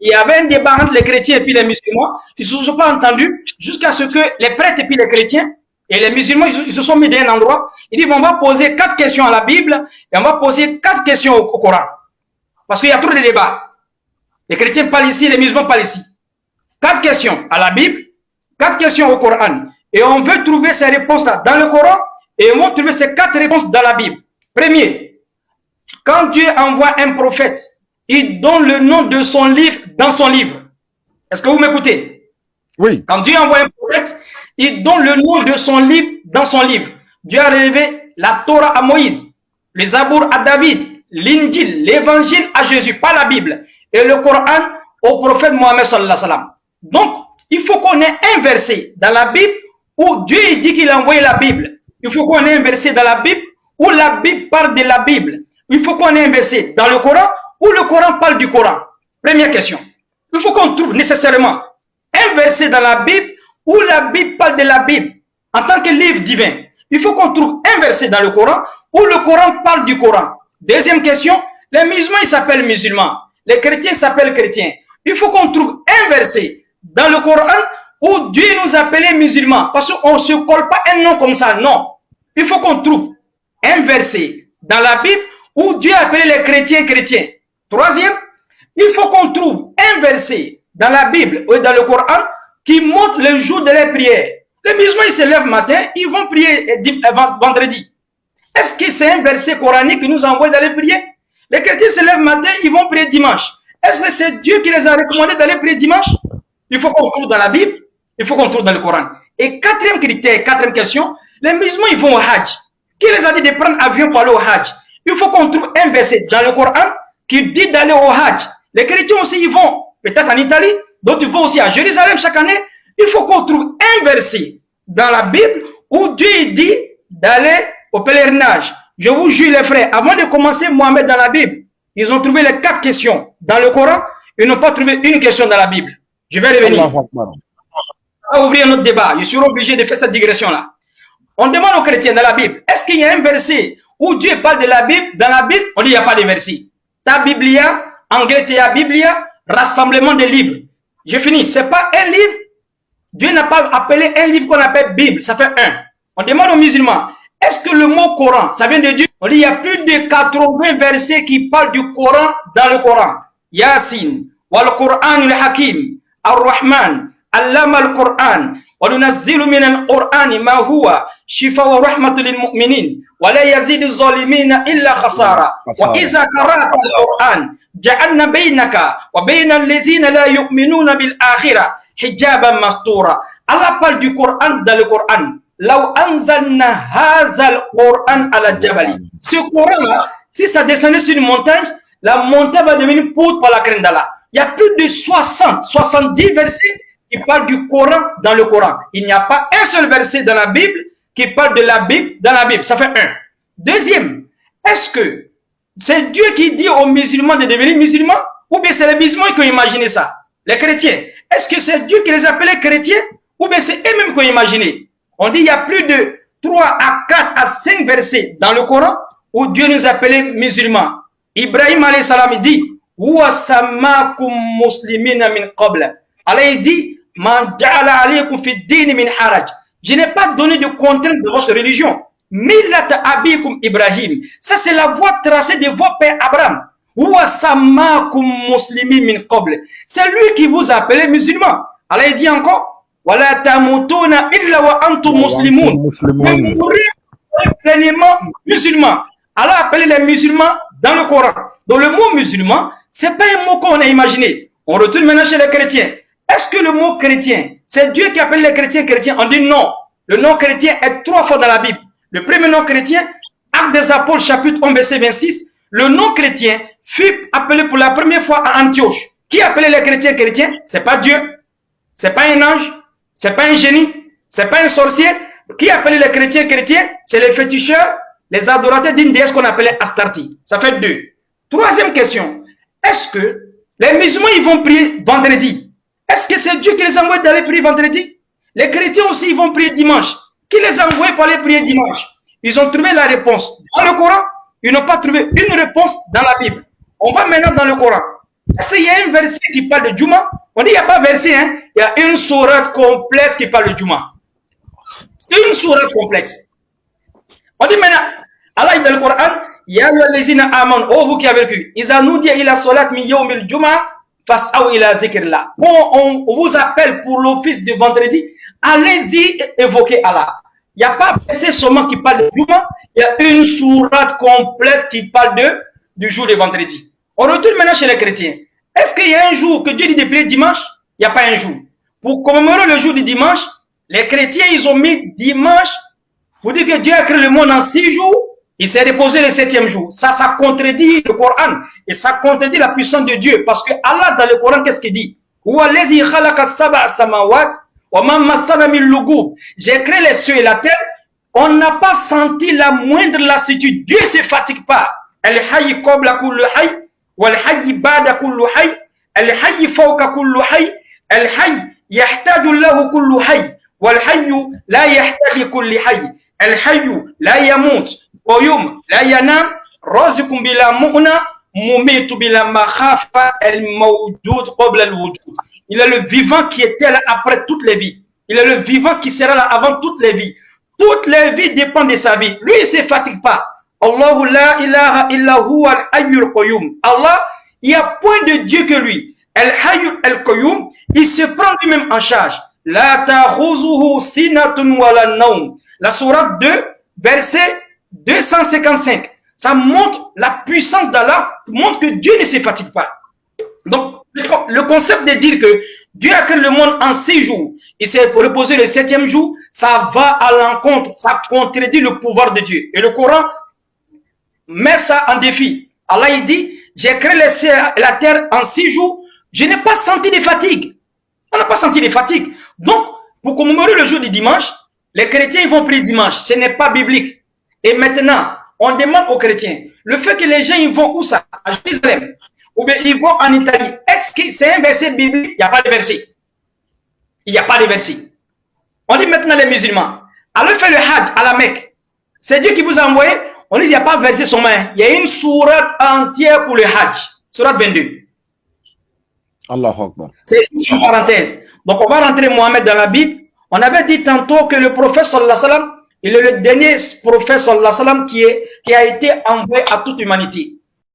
Il y avait un débat entre les chrétiens et puis les musulmans. Ils ne se sont pas entendus jusqu'à ce que les prêtres et puis les chrétiens et les musulmans, ils se sont mis dans un endroit. Ils disent, on va poser 4 questions à la Bible et on va poser 4 questions au Coran. Parce qu'il y a trop de débats. Les chrétiens parlent ici, les musulmans parlent ici. 4 questions à la Bible, 4 questions au Coran. Et on veut trouver ces réponses-là dans le Coran et on va trouver ces 4 réponses dans la Bible. Premier, quand Dieu envoie un prophète, il donne le nom de son livre dans son livre. Est-ce que vous m'écoutez? Oui. Quand Dieu envoie un prophète, il donne le nom de son livre dans son livre. Dieu a révélé la Torah à Moïse, les Zabour à David, l'Injil, l'Évangile à Jésus, pas la Bible, et le Coran au prophète Mohammed sallallahu alayhi wa sallam. Donc, il faut qu'on ait un verset dans la Bible où Dieu dit qu'il a envoyé la Bible. Il faut qu'on ait un verset dans la Bible où la Bible parle de la Bible. Il faut qu'on ait un verset dans le Coran où le Coran parle du Coran. Première question. Il faut qu'on trouve nécessairement un verset dans la Bible où la Bible parle de la Bible en tant que livre divin. Il faut qu'on trouve un verset dans le Coran où le Coran parle du Coran. Deuxième question, les musulmans ils s'appellent musulmans, les chrétiens s'appellent chrétiens. Il faut qu'on trouve un verset dans le Coran où Dieu nous appelait musulmans, parce qu'on ne se colle pas un nom comme ça, non. Il faut qu'on trouve un verset dans la Bible où Dieu appelait les chrétiens chrétiens. Troisième, il faut qu'on trouve un verset dans la Bible ou dans le Coran qui montre le jour de les prières. Les musulmans, ils se lèvent matin, ils vont prier vendredi. Est-ce que c'est un verset coranique qui nous envoie d'aller prier? Les chrétiens se lèvent matin, ils vont prier dimanche. Est-ce que c'est Dieu qui les a recommandé d'aller prier dimanche? Il faut qu'on trouve dans la Bible, il faut qu'on trouve dans le Coran. Et quatrième critère, quatrième question, les musulmans, ils vont au Hajj. Qui les a dit de prendre avion pour aller au Hajj? Il faut qu'on trouve un verset dans le Coran qui dit d'aller au Hajj. Les chrétiens aussi, ils vont peut-être en Italie, d'autres ils vont aussi à Jérusalem chaque année. Il faut qu'on trouve un verset dans la Bible où Dieu dit d'aller au pèlerinage. Je vous jure les frères, avant de commencer Mohamed dans la Bible, ils ont trouvé les 4 questions dans le Coran, ils n'ont pas trouvé une question dans la Bible. Je vais revenir. On va ouvrir notre débat. Ils seront obligés de faire cette digression-là. On demande aux chrétiens dans la Bible, est-ce qu'il y a un verset où Dieu parle de la Bible? Dans la Bible, on dit il n'y a pas de verset. Ta Biblia, anglais ta Biblia, rassemblement de livres. J'ai fini. C'est pas un livre. Dieu n'a pas appelé un livre qu'on appelle Bible. Ça fait un. On demande aux musulmans, est-ce que le mot Coran, ça vient de Dieu? On dit il y a plus de 80 versets qui parlent du Coran dans le Coran. Yasin, wal Qur'an al-Hakim, ar-Rahman, allama al-Qur'an, wa nunazzilu min al-Qur'an ma huwa shifa wa rahmatu lil mu'minin, wa la yazidu zalimina illa khasara. Wa iza qara'ta al-Qur'an, ja'alna baynaka wa bayna allazina la yu'minuna bil akhirah hijaban mastura. Allah parle du Coran dans le Coran. Law anzalna hazal Qur'an ala jabali. Ce Coran-là, si ça descendait sur une montagne, la montagne va devenir poudre par la crème d'Allah. Il y a plus de 70 versets qui parlent du Coran dans le Coran. Il n'y a pas un seul verset dans la Bible qui parle de la Bible dans la Bible. Ça fait un. Deuxième, est-ce que c'est Dieu qui dit aux musulmans de devenir musulmans ou bien c'est les musulmans qui ont imaginé ça? Les chrétiens, est-ce que c'est Dieu qui les appelait chrétiens ou bien c'est eux-mêmes qui ont imaginé? On dit il y a plus de 3 à 4 à 5 versets dans le Coran où Dieu nous appelait musulmans. Ibrahim alayhi salam dit Huwa samakum muslimina min qabla. Allah il dit Man ja'ala alaykum fi din min haraj. Je n'ai pas donné de contrainte de votre religion. Millat abikum Ibrahim. Ça c'est la voie tracée de vos pères Abraham. Huwa samakum muslimin min qabla. C'est lui qui vous appelait musulmans. Allah il dit encore Wala tamutuna illa wa antum muslimun. Vous mourrez pleinement musulmans. Allah a appelé les musulmans dans le Coran. Donc le mot musulman, c'est pas un mot qu'on a imaginé. On retourne maintenant chez les chrétiens. Est-ce que le mot chrétien, c'est Dieu qui appelle les chrétiens chrétiens? On dit non. Le nom chrétien est 3 fois dans la Bible. Le premier nom chrétien, Actes des Apôtres, chapitre 1, verset 26. Le nom chrétien fut appelé pour la première fois à Antioche. Qui appelait les chrétiens chrétiens? C'est pas Dieu. C'est pas un ange. C'est pas un génie. C'est pas un sorcier. Qui appelait les chrétiens chrétiens? C'est les féticheurs, les adorateurs d'une déesse qu'on appelait Astarti. Ça fait 2. Troisième question. Est-ce que les musulmans, ils vont prier vendredi? Est-ce que c'est Dieu qui les envoie d'aller prier vendredi? Les chrétiens aussi, ils vont prier dimanche. Qui les a envoyés pour aller prier dimanche? Ils ont trouvé la réponse dans le Coran. Ils n'ont pas trouvé une réponse dans la Bible. On va maintenant dans le Coran. Est-ce qu'il y a un verset qui parle de Juma? On dit il n'y a pas de verset, hein? Il y a une sourate complète qui parle de Juma. Une sourate complète. On dit maintenant, Allah dit dans le Coran, Ya ayyuhallazina amanu, oh vous qui avez vécu, Iza nudiya ila salat min yawmil juma, fas'aw ila zikrillah. Quand on vous appelle pour l'office de vendredi, allez-y évoquer Allah. Il n'y a pas un verset seulement qui parle de Juma, il y a une sourate complète qui parle du jour de vendredi. On retourne maintenant chez les chrétiens. Est-ce qu'il y a un jour que Dieu dit de prier dimanche? Il n'y a pas un jour. Pour commémorer le jour du dimanche, les chrétiens, ils ont mis dimanche pour dire que Dieu a créé le monde en 6 jours, il s'est reposé le 7e jour. Ça contredit le Coran et ça contredit la puissance de Dieu. Parce que Allah, dans le Coran, qu'est-ce qu'il dit? J'ai créé les cieux et la terre. On n'a pas senti la moindre lassitude. Dieu ne se fatigue pas. Al-Hayy qabla kullu hayy, wal-Hayy ba'da kullu hayy, Al-Hayy fawqa kullu hayy, Al-Hayy yahtaju lahu kullu hayy, wal-Hayy la yahtaji kulli hayy, Al-Hayy la yamut, Qayyum la yanam, Raziqun bila mu'na, Mumitu bila makhafa, Al-Mawjud qabla al-wujud. Il est le vivant qui était là après toutes les vies. Il est le vivant qui sera là avant toutes les vies. Toutes les vies dépendent de sa vie. Lui, il ne se fatigue pas. Allahu la ilaha illa huwa al-hayyul qayyum. Allah, il n'y a point de Dieu que lui. Al-hayyul al-qayyum, il se prend lui-même en charge. La ta'khuzuhu sinatun wala nawm. La sourate 2, verset 255. Ça montre la puissance d'Allah, montre que Dieu ne se fatigue pas. Donc, le concept de dire que Dieu a créé le monde en 6 jours, il s'est reposé le 7e jour, ça va à l'encontre, ça contredit le pouvoir de Dieu. Et le Coran met ça en défi. Allah il dit, j'ai créé les cieux et la terre en 6 jours, je n'ai pas senti de fatigue. On n'a pas senti de fatigue. Donc, pour commémorer le jour du dimanche, les chrétiens ils vont prier dimanche. Ce n'est pas biblique. Et maintenant, on demande aux chrétiens, le fait que les gens ils vont où ça? À Jérusalem. Ou bien ils vont en Italie. Est-ce que c'est un verset biblique? Il n'y a pas de verset. Il n'y a pas de verset. On dit maintenant les musulmans, allez faire le Hajj à la Mecque. C'est Dieu qui vous a envoyé. On dit il n'y a pas de verset sur main. Il y a une sourate entière pour le Hajj. Sourate 22. Allahu Akbar. C'est une parenthèse. Donc on va rentrer Mohammed dans la Bible. On avait dit tantôt que le prophète sallallahu alayhi wa sallam, il est le dernier prophète sallallahu alayhi wa sallam qui a été envoyé à toute l'humanité.